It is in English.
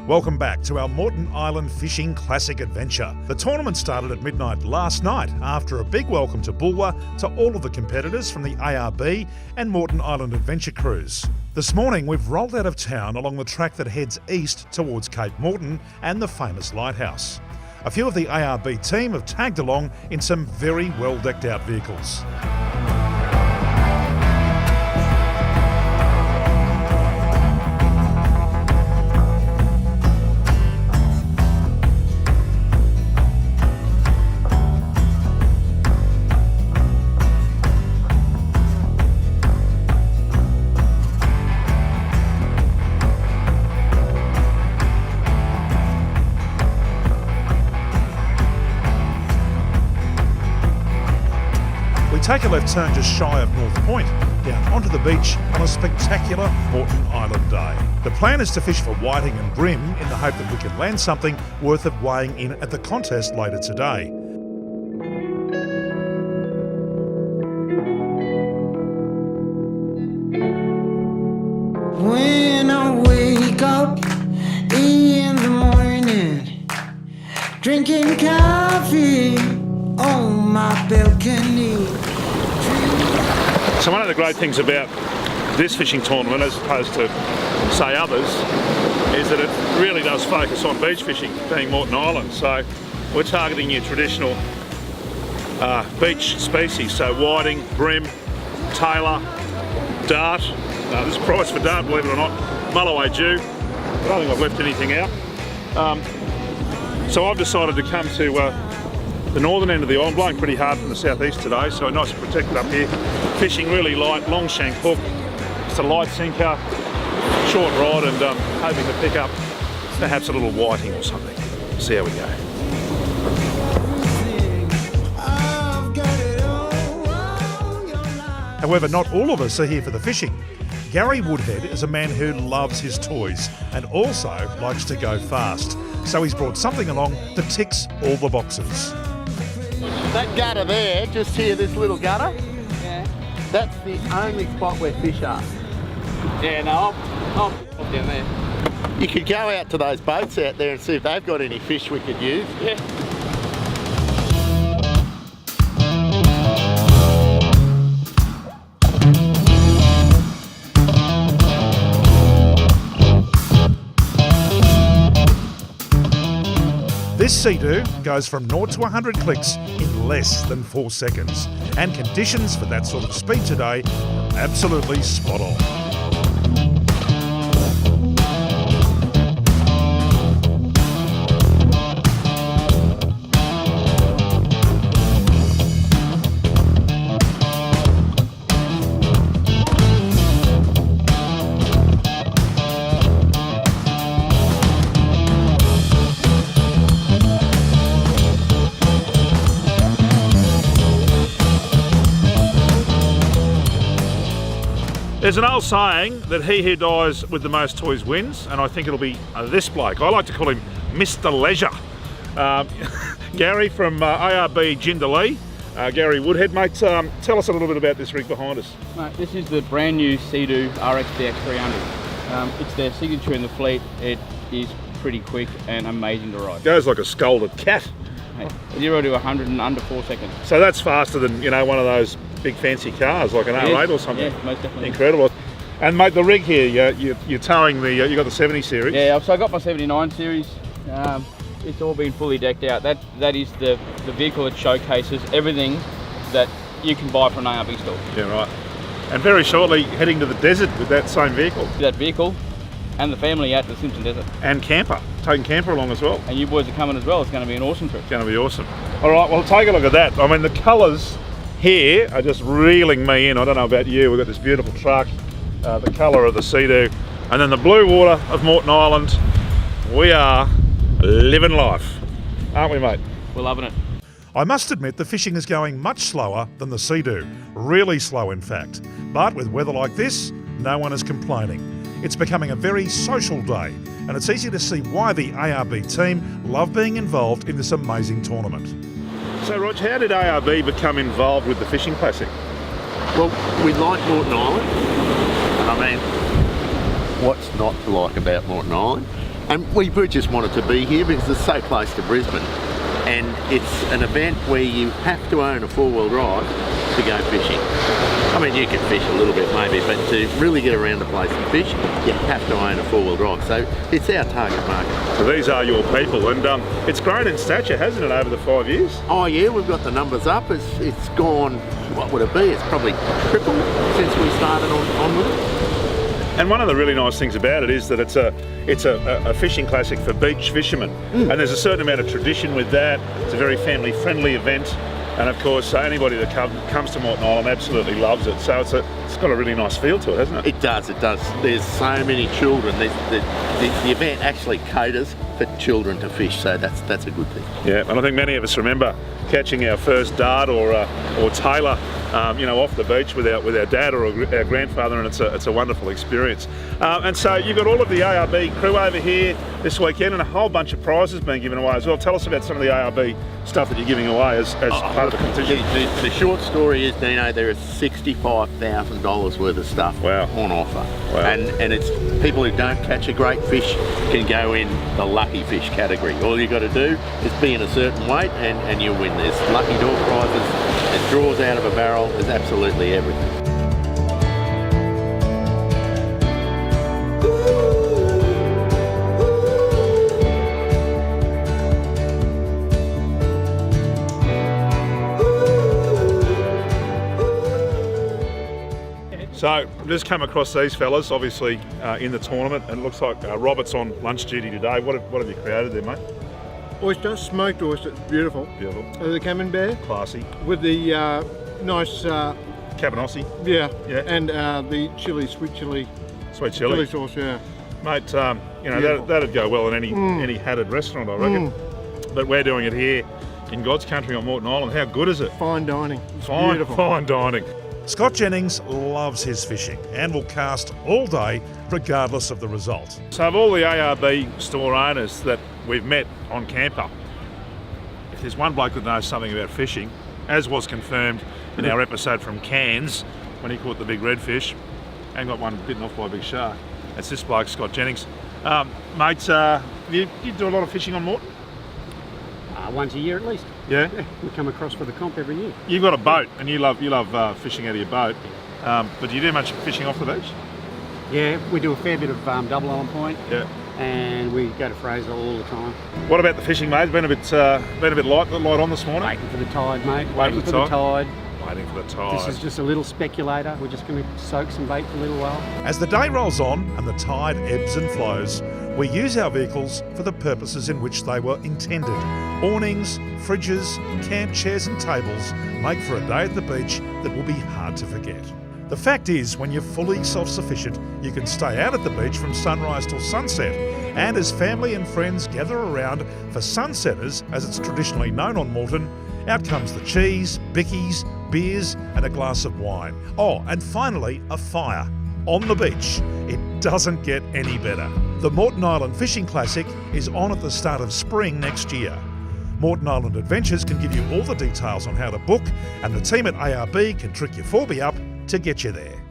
Welcome back to our Moreton Island Fishing Classic Adventure. The tournament started at midnight last night after a big welcome to Bulwer to all of the competitors from the ARB and Moreton Island Adventure Cruise. This morning we've rolled out of town along the track that heads east towards Cape Moreton and the famous lighthouse. A few of the ARB team have tagged along in some very well decked out vehicles. Take a left turn just shy of North Point, down onto the beach on a spectacular Moreton Island day. The plan is to fish for whiting and bream in the hope that we can land something worth it weighing in at the contest later today. When I wake up in the morning, drinking coffee on my balcony. So one of the great things about this fishing tournament, as opposed to, say, others, is that it really does focus on beach fishing, being Moreton Island. So we're targeting your traditional beach species, so whiting, bream, tailor, dart. This is price for dart, believe it or not, mulloway Jew. I don't think I've left anything out. So I've decided to come to the northern end of the island, blowing pretty hard from the southeast today, so nice and protected up here. Fishing really light, long shank hook, just a light sinker, short rod, and hoping to pick up perhaps a little whiting or something. See how we go. However, not all of us are here for the fishing. Gary Woodhead is a man who loves his toys and also likes to go fast, so he's brought something along that ticks all the boxes. That gutter there, just here, this little gutter, that's the only spot where fish are. Yeah, no, I'll down there. You could go out to those boats out there and see if they've got any fish we could use. Yeah. This Sea-Doo goes from 0 to 100 clicks in less than 4 seconds, and conditions for that sort of speed today are absolutely spot on. There's an old saying that he who dies with the most toys wins, and I think it'll be this bloke. I like to call him Mr. Leisure. Gary from ARB Jindalee, Gary Woodhead. Mate, tell us a little bit about this rig behind us. Mate, this is the brand new Sea-Doo RXDX 300. It's their signature in the fleet. It is pretty quick and amazing to ride. Goes like a scolded cat. Hey, 0 to 100 in under 4 seconds. So that's faster than, you know, one of those big fancy cars like an R8 or something. Yeah, most definitely. Incredible. And mate, the rig here, you're towing the, you got the 70 series. Yeah, so I got my 79 series. It's all been fully decked out. That is the vehicle that showcases everything that you can buy from an ARB store. Yeah, right. And very shortly heading to the desert with that same vehicle. That vehicle and the family out to the Simpson Desert. And Campr, taking Campr along as well. And you boys are coming as well. It's going to be an awesome trip. It's going to be awesome. All right, well, take a look at that. I mean, the colours here are just reeling me in. I don't know about you. We've got this beautiful truck, the colour of the Sea-Doo, and then the blue water of Moreton Island. We are living life, aren't we, mate? We're loving it. I must admit the fishing is going much slower than the Sea-Doo, really slow in fact. But with weather like this, no one is complaining. It's becoming a very social day, and it's easy to see why the ARB team love being involved in this amazing tournament. So, Rog, how did ARB become involved with the Fishing Classic? Well, we like Moreton Island. I mean, what's not to like about Moreton Island? And we just wanted to be here because it's so close to Brisbane. And it's an event where you have to own a four-wheel drive to go fishing. I mean, you can fish a little bit maybe, but to really get around the place and fish, you have to own a four-wheel drive. So it's our target market. So these are your people, and it's grown in stature, hasn't it, over the 5 years? Oh yeah, we've got the numbers up. It's gone, what would it be? It's probably tripled since we started on with it. And one of the really nice things about it is that it's a fishing classic for beach fishermen. And there's a certain amount of tradition with that. It's a very family-friendly event. And of course, anybody that comes to Moreton Island absolutely loves it. So it's got a really nice feel to it, hasn't it? It does. There's so many children. The event actually caters for children to fish, so that's a good thing. Yeah, and I think many of us remember catching our first dart or tailor, off the beach with our dad or our grandfather, and it's a wonderful experience. And so you've got all of the ARB crew over here this weekend, and a whole bunch of prizes being given away as well. Tell us about some of the ARB stuff that you're giving away as part of the competition. The short story is, Dino, there is $65,000 worth of stuff on offer. Wow. And it's people who don't catch a great fish can go in the lucky fish category. All you got to do is be in a certain weight and you'll win. There's lucky door prizes, there's draws out of a barrel, there's absolutely everything. So just come across these fellas, obviously in the tournament, and it looks like Robert's on lunch duty today. What have you created there, mate? Oyster, smoked oyster, beautiful. Beautiful. The Camembert Classy. with the nice, Cabanossi. yeah, Yeah. and the sweet chili Sweet chili. sauce, yeah. Mate, Beautiful. that'd go well in any hatted restaurant, I reckon. But we're doing it here in God's country on Moreton Island. How good is it? Fine dining. It's Fine, beautiful. fine dining. Scott Jennings loves his fishing and will cast all day regardless of the result. So of all the ARB store owners that we've met on Campr, if there's one bloke that knows something about fishing, as was confirmed in our episode from Cairns when he caught the big redfish and got one bitten off by a big shark, it's this bloke, Scott Jennings. Mate, you do a lot of fishing on Moreton? Once a year at least. Yeah? We come across for the comp every year. You've got a boat and you love fishing out of your boat, but do you do much fishing off the beach? Yeah, we do a fair bit of double island point, Yeah. and we go to Fraser all the time. What about the fishing, mate? It's been a bit light on this morning. Waiting for the tide, mate. Waiting for the tide. Waiting for the tide. This is just a little speculator. We're just going to soak some bait for a little while. As the day rolls on and the tide ebbs and flows, we use our vehicles for the purposes in which they were intended. Awnings, fridges, camp chairs and tables make for a day at the beach that will be hard to forget. The fact is, when you're fully self-sufficient, you can stay out at the beach from sunrise till sunset. And as family and friends gather around for sunsetters, as it's traditionally known on Moreton, out comes the cheese, bickies, beers and a glass of wine. Oh, and finally, a fire. On the beach. It doesn't get any better. The Moreton Island Fishing Classic is on at the start of spring next year. Moreton Island Adventures can give you all the details on how to book, and the team at ARB can trick your 4B up to get you there.